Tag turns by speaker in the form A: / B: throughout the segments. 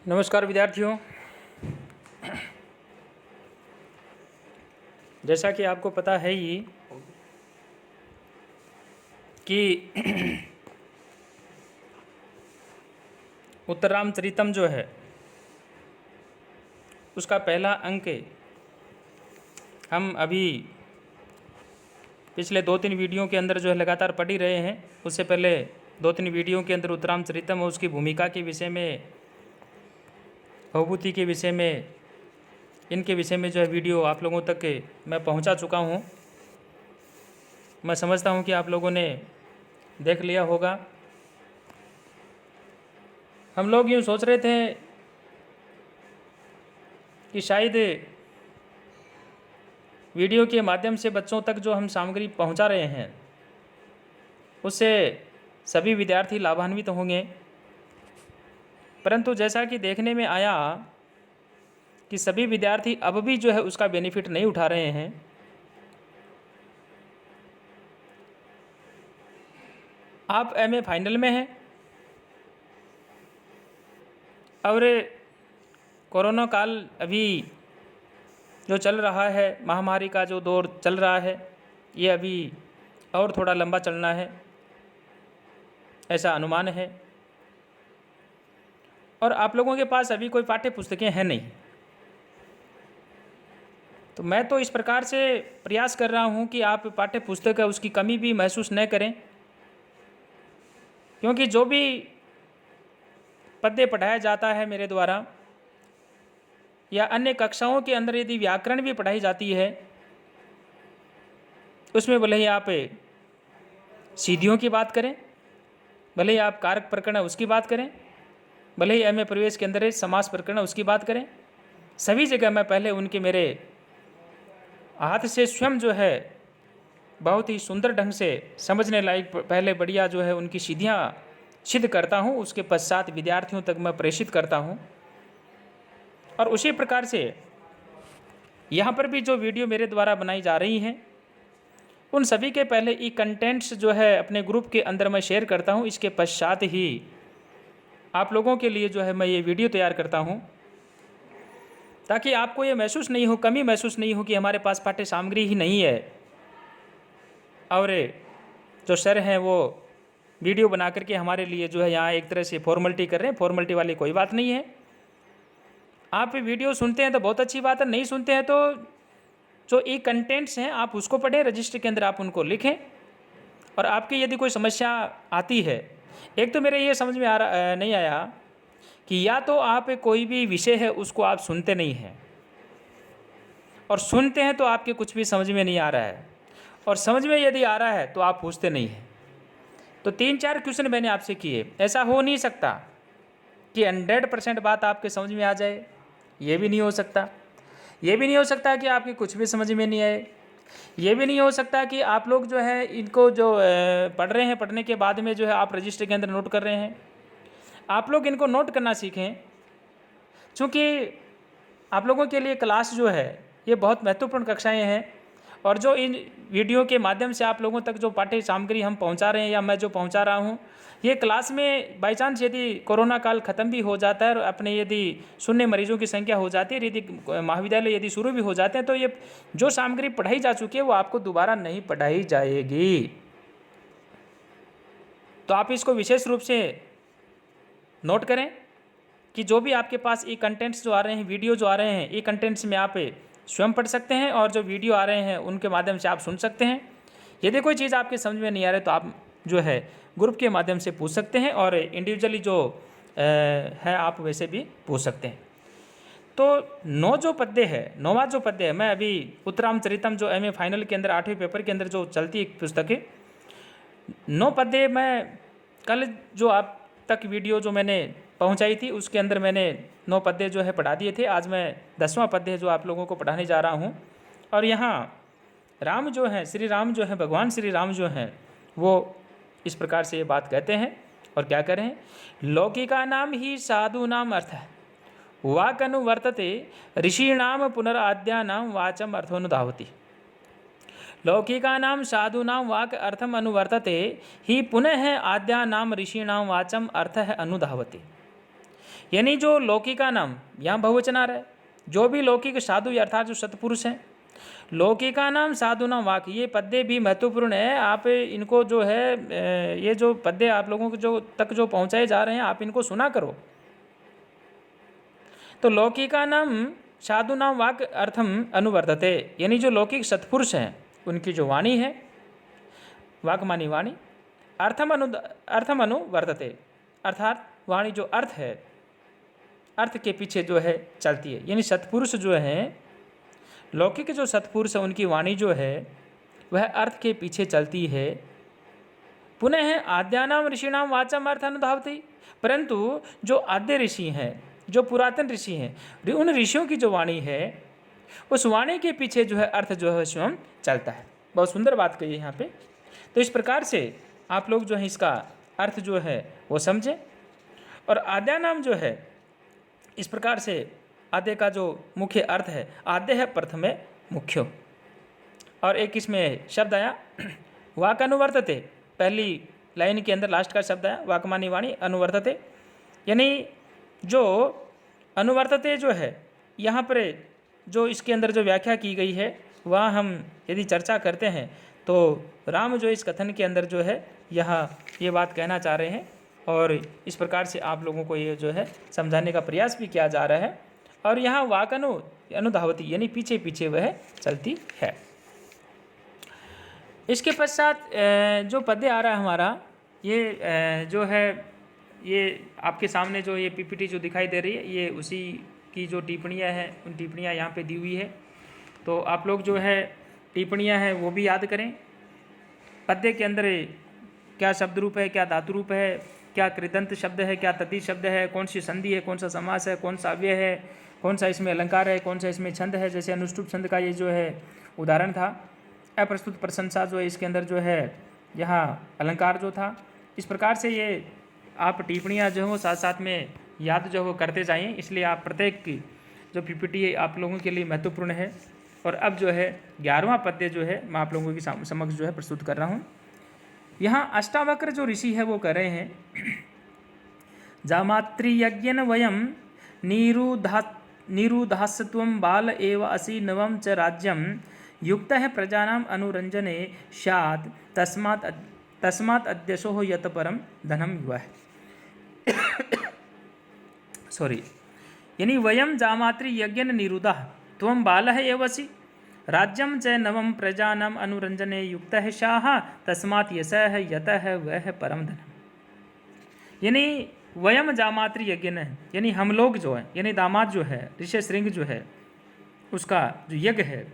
A: नमस्कार विद्यार्थियों। जैसा कि आपको पता है ही कि उत्तररामचरितम जो है उसका पहला अंक हम अभी पिछले 2-3 वीडियो के अंदर जो है लगातार पढ़ ही रहे हैं। उससे पहले 2-3 वीडियो के अंदर उत्तररामचरितम और उसकी भूमिका के विषय में, भवभूति के विषय में, इनके विषय में जो है वीडियो आप लोगों तक मैं पहुंचा चुका हूं। मैं समझता हूं कि आप लोगों ने देख लिया होगा। हम लोग यूँ सोच रहे थे कि शायद वीडियो के माध्यम से बच्चों तक जो हम सामग्री पहुंचा रहे हैं उससे सभी विद्यार्थी लाभान्वित होंगे, परंतु जैसा कि देखने में आया कि सभी विद्यार्थी अब भी जो है उसका बेनिफिट नहीं उठा रहे हैं। आप एमए फाइनल में हैं और कोरोना काल अभी जो चल रहा है, महामारी का जो दौर चल रहा है, ये अभी और थोड़ा लंबा चलना है, ऐसा अनुमान है। और आप लोगों के पास अभी कोई पाठ्य पुस्तकें हैं नहीं, तो मैं तो इस प्रकार से प्रयास कर रहा हूँ कि आप पाठ्य पुस्तक है उसकी कमी भी महसूस न करें, क्योंकि जो भी पद्य पढ़ाया जाता है मेरे द्वारा या अन्य कक्षाओं के अंदर यदि व्याकरण भी पढ़ाई जाती है, उसमें भले ही आप सीधियों की बात करें, भले ही आप कारक प्रकरण उसकी बात करें, भले ही एमए प्रवेश के अंदर समास प्रकरण उसकी बात करें, सभी जगह मैं पहले उनके मेरे हाथ से स्वयं जो है बहुत ही सुंदर ढंग से समझने लायक पहले बढ़िया जो है उनकी सीधियाँ सिद्ध करता हूँ, उसके पश्चात विद्यार्थियों तक मैं प्रेषित करता हूँ। और उसी प्रकार से यहाँ पर भी जो वीडियो मेरे द्वारा बनाई जा रही हैं उन सभी के पहले ई कंटेंट्स जो है अपने ग्रुप के अंदर मैं शेयर करता हूँ, इसके पश्चात ही आप लोगों के लिए जो है मैं ये वीडियो तैयार करता हूँ, ताकि आपको ये महसूस नहीं हो, कमी महसूस नहीं हो कि हमारे पास पाठ्य सामग्री ही नहीं है और जो सर हैं वो वीडियो बना करके हमारे लिए जो है यहाँ एक तरह से फॉर्मेलिटी कर रहे हैं। फॉर्मेलिटी वाली कोई बात नहीं है। आप वीडियो सुनते हैं तो बहुत अच्छी बात है, नहीं सुनते हैं तो जो ई कंटेंट्स हैं आप उसको पढ़ें, रजिस्टर के अंदर आप उनको लिखें। और आपकी यदि कोई समस्या आती है, एक तो मेरे ये समझ में नहीं आया कि या तो आप कोई भी विषय है उसको आप सुनते नहीं हैं, और सुनते हैं तो आपके कुछ भी समझ में नहीं आ रहा है, और समझ में यदि आ रहा है तो आप पूछते नहीं हैं। तो 3-4 क्वेश्चन मैंने आपसे किए। ऐसा हो नहीं सकता कि 100% बात आपके समझ में आ जाए, ये भी नहीं हो सकता। ये भी नहीं हो सकता कि आपके कुछ भी समझ में नहीं आए। ये भी नहीं हो सकता कि आप लोग जो है इनको जो पढ़ रहे हैं, पढ़ने के बाद में जो है आप रजिस्टर के अंदर नोट कर रहे हैं। आप लोग इनको नोट करना सीखें, क्योंकि आप लोगों के लिए क्लास जो है ये बहुत महत्वपूर्ण कक्षाएं हैं, और जो इन वीडियो के माध्यम से आप लोगों तक जो पाठ्य सामग्री हम पहुंचा रहे हैं या मैं जो पहुंचा रहा हूं, ये क्लास में बाई चांस यदि कोरोना काल ख़त्म भी हो जाता है और अपने यदि शून्य मरीजों की संख्या हो जाती है, यदि महाविद्यालय यदि शुरू भी हो जाते हैं, तो ये जो सामग्री पढ़ाई जा चुकी है वो आपको दोबारा नहीं पढ़ाई जाएगी। तो आप इसको विशेष रूप से नोट करें कि जो भी आपके पास ई कंटेंट्स जो आ रहे हैं, वीडियो जो आ रहे हैं, ई कंटेंट्स में आप स्वयं पढ़ सकते हैं, और जो वीडियो आ रहे हैं उनके माध्यम से आप सुन सकते हैं। यदि कोई चीज़ आपके समझ में नहीं आ रही तो आप जो है ग्रुप के माध्यम से पूछ सकते हैं, और इंडिविजुअली जो है आप वैसे भी पूछ सकते हैं। तो 9 जो पद्य है, 9वां जो पद्य है, मैं अभी उत्तररामचरितम जो एमए फाइनल के अंदर 8वें पेपर के अंदर जो चलती है पुस्तक है, 9 पद्य मैं कल जो आप तक वीडियो जो मैंने पहुंचाई थी उसके अंदर मैंने 9 पद्य जो है पढ़ा दिए थे। आज मैं 10वां पद्य जो आप लोगों को पढ़ाने जा रहा हूं। और यहाँ राम जो है, श्री राम जो है, भगवान श्री राम जो हैं वो इस प्रकार से ये बात कहते हैं, और क्या कह रहे हैं, लौकिका नाम ही साधु नाम अर्थ वाक अनुवर्तते ऋषीणाम पुनराद्या नाम वाचम अर्थोनुधावती। लौकिकानां साधूनां वाक अर्थम अनुवर्तते ही पुनः आद्या नाम ऋषीणां वाचम अर्थ अनुधावति। यानी जो लौकिका नाम, यहाँ बहुवचन आ रहा है, जो भी लौकिक साधु अर्थात जो सत्पुरुष हैं, लौकिका नाम साधु नाम वाक्य, ये पद्य भी महत्वपूर्ण है। आप इनको जो है ये जो पद्य आप लोगों को जो तक जो पहुँचाए जा रहे हैं, आप इनको सुना करो। तो लौकिका नाम साधु नाम वाक्य अर्थम अनुवर्तते, यानी जो लौकिक सत्पुरुष हैं उनकी जो वाणी है, वाक्मानी वाणी, अर्थम अनुवर्तते, अर्थात वाणी जो अर्थ है, अर्थ के पीछे जो है चलती है। यानी सत्पुरुष जो हैं, लौकिक जो सत्पुरुष है, उनकी वाणी जो है वह अर्थ के पीछे चलती है। पुनः आद्यानाम ऋषिणाम वाचम अर्थ अनुधावती, परंतु जो आद्य ऋषि हैं, जो पुरातन ऋषि हैं, उन ऋषियों की जो वाणी है, उस वाणी के पीछे जो है अर्थ जो है स्वयं चलता है। बहुत सुंदर बात कही है यहाँ पे। तो इस प्रकार से आप लोग जो है इसका अर्थ जो है वो समझें। और आद्या नाम जो है, इस प्रकार से आद्य का जो मुख्य अर्थ है, आद्य है प्रथमे मुख्यो। और एक इसमें शब्द आया वाक अनुवर्तते, पहली लाइन के अंदर लास्ट का शब्द आया वाकमानी वाणी अनुवर्तते, यानी जो अनुवर्तते जो है यहाँ पर जो इसके अंदर जो व्याख्या की गई है, वह हम यदि चर्चा करते हैं तो राम जो इस कथन के अंदर जो है यहाँ ये बात कहना चाह रहे हैं। और इस प्रकार से आप लोगों को ये जो है समझाने का प्रयास भी किया जा रहा है। और यहाँ वाक अनुधावती, यानी पीछे पीछे वह चलती है। इसके पश्चात जो पद्य आ रहा है हमारा, ये जो है ये आपके सामने जो ये पीपीटी जो दिखाई दे रही है, ये उसी की जो टिप्पणियाँ हैं, उन टिप्पणियाँ यहाँ पे दी हुई है। तो आप लोग जो है टिप्पणियाँ हैं वो भी याद करें। पद्य के अंदर क्या शब्द रूप है, क्या धातु रूप है, क्या कृदंत शब्द है, क्या तति शब्द है, कौन सी संधि है, कौन सा समास है, कौन सा अव्यय है, कौन सा इसमें अलंकार है, कौन सा इसमें छंद है। जैसे अनुष्टुप छंद का ये जो है उदाहरण था। अप्रस्तुत प्रशंसा जो है इसके अंदर जो है यहाँ अलंकार जो था। इस प्रकार से ये आप टिप्पणियाँ जो है वो साथ साथ में याद जो वो करते जाइए। इसलिए आप प्रत्येक की जो पीपीटी आप लोगों के लिए महत्वपूर्ण है। और अब जो है 11वां पद्य जो है मैं आप लोगों की समक्ष जो है प्रस्तुत कर रहा हूँ। यहाँ अष्टावक्र जो ऋषि है वो कर रहे हैं, जामातृयज्ञन वयम निरुधास्त्वं बाल एव असि नवम च राज्यम युक्त है प्रजानाम अनुरंजने स्यात् तस्मात् अद्यशो यत परम धनम युवा है। सॉरी, यानी वयम जामातृ यज्ञन निरुदा त्वं बालः एव असि राज्यम च नवम प्रजानाम अनुरंजने युक्त है शाह तस्मात् यशः यतः वह परम धनम। यानी वयम जामातृ यज्ञन है, यानी हम लोग जो है, यानी दामाद जो है, ऋषि श्रृंग जो है, उसका जो यज्ञ है,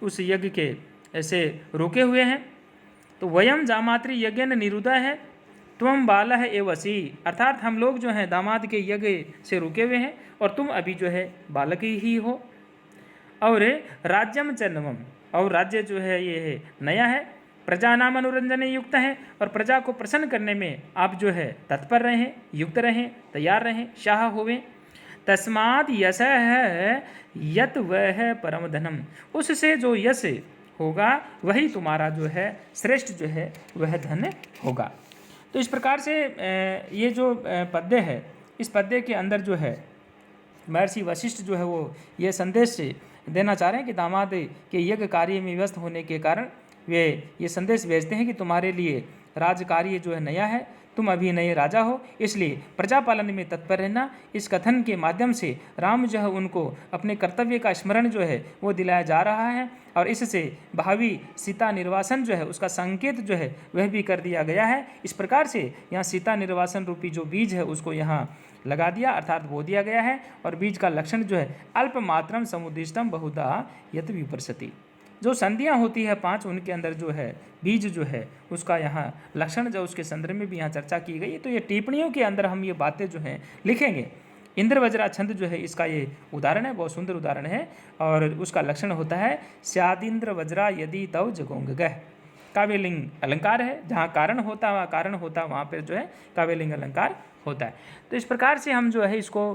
A: उस यज्ञ के ऐसे रोके हुए हैं। तो वयम जामातृ यज्ञन निरुदा है, तुम बालः एव असि, अर्थात हम लोग जो हैं दामाद के यज्ञ से रुके हुए हैं और तुम अभी जो है बालक ही हो। और राज्यम च नवम, और राज्य जो है ये है नया है। प्रजा नाम अनुरंजने युक्त है, और प्रजा को प्रसन्न करने में आप जो है तत्पर रहें, युक्त रहें, तैयार रहें, शाह होवें। तस्मात् यश है यत वह परम धनम, उससे जो यश होगा वही तुम्हारा जो है श्रेष्ठ जो है वह धन होगा। तो इस प्रकार से ये जो पद्य है, इस पद्य के अंदर जो है महर्षि वशिष्ठ जो है वो ये संदेश देना चाह रहे हैं कि दामाद के यज्ञ कार्य में व्यस्त होने के कारण वे ये संदेश भेजते हैं कि तुम्हारे लिए राज कार्य जो है नया है, तुम अभी नए राजा हो, इसलिए प्रजा पालन में तत्पर रहना। इस कथन के माध्यम से राम जो है उनको अपने कर्तव्य का स्मरण जो है वो दिलाया जा रहा है, और इससे भावी सीता निर्वासन जो है उसका संकेत जो है वह भी कर दिया गया है। इस प्रकार से यहाँ सीता निर्वासन रूपी जो बीज है उसको यहाँ लगा दिया, अर्थात बो दिया गया है। और बीज का लक्षण जो है अल्प मात्रम समुद्दिष्टम बहुधा यत विपरसति, जो संधियाँ होती है 5 उनके अंदर जो है बीज जो है उसका यहाँ लक्षण जो उसके संदर्भ में भी यहाँ चर्चा की गई। तो ये टिप्पणियों के अंदर हम ये बातें जो हैं लिखेंगे। इंद्र वज्रा छंद जो है इसका ये उदाहरण है, बहुत सुंदर उदाहरण है। और उसका लक्षण होता है स्यादिंद्र वज्रा यदि तव जगोंगगह, काव्यलिंग अलंकार है, जहाँ कारण होता वहाँ पर जो है काव्यलिंग अलंकार होता है। तो इस प्रकार से हम जो है इसको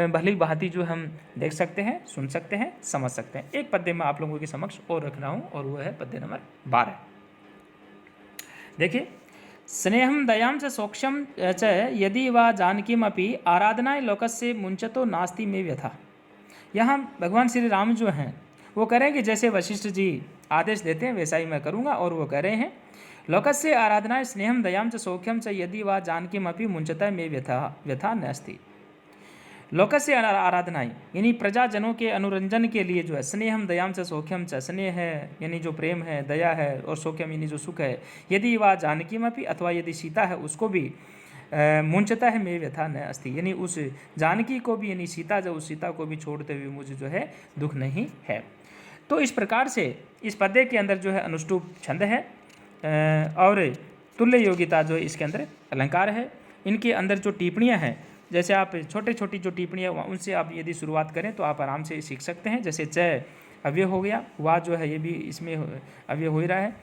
A: भली भांति जो हम देख सकते हैं, सुन सकते हैं, समझ सकते हैं। एक पद्य में आप लोगों के समक्ष और रख रहा हूँ और वह है पद्य नंबर 12। देखिए, स्नेहम दयां च सौक्ष्यम च यदि वा जानकीमपि आराधनाय लोकस्य मुंचतो नास्ति में व्यथा। यहाँ भगवान श्री राम जो हैं वो करें कि जैसे वशिष्ठ जी आदेश देते हैं वैसा ही मैं करूँगा, और वो कह रहे हैं लोकस्य आराधनाय स्नेहम दयां च सौख्यम च यदि वा जानकीमपि मुंचता में व्यथा नास्ति। लोकस्य आराधनाएं यानी प्रजाजनों के अनुरंजन के लिए जो है स्नेहम दयाम से सौख्यम च, स्नेह है यानी जो प्रेम है, दया है, और सौख्यम यानी जो सुख है, यदि वह जानकी में भी अथवा यदि सीता है उसको भी मुंचता है मे व्यथा न अस्ति, यानी उस जानकी को भी यानी सीता जो उस सीता को भी छोड़ते हुए मुझे जो है दुख नहीं है। तो इस प्रकार से इस पद्य के अंदर जो है अनुष्टुप छंद है और तुल्य योगिता जो इसके अंदर अलंकार है। इनके अंदर जो टिप्पणियाँ हैं, जैसे आप छोटे छोटी जो टिप्पणियाँ उनसे आप यदि शुरुआत करें तो आप आराम से सीख सकते हैं। जैसे च अव्यय हो गया, वाह जो है ये भी इसमें अव्यय हो ही रहा है।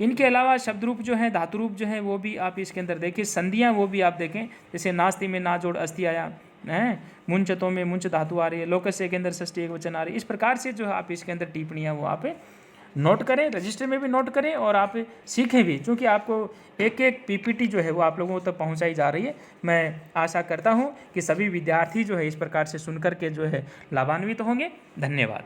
A: इनके अलावा शब्द रूप जो है, धातु रूप जो है वो भी आप इसके अंदर देखें, संधियाँ वो भी आप देखें, जैसे नास्ति में ना जोड़ अस्थि आया है, मुंचतों में मुंच धातु आ रही है, लोकस्य के अंदर षष्ठी एक वचन आ रही है। इस प्रकार से जो है आप इसके अंदर टिप्पणियाँ वो आप नोट करें, रजिस्टर में भी नोट करें और आप सीखें भी, क्योंकि आपको एक एक पीपीटी जो है वो आप लोगों तक पहुंचाई जा रही है। मैं आशा करता हूं कि सभी विद्यार्थी जो है इस प्रकार से सुनकर के जो है लाभान्वित होंगे। धन्यवाद।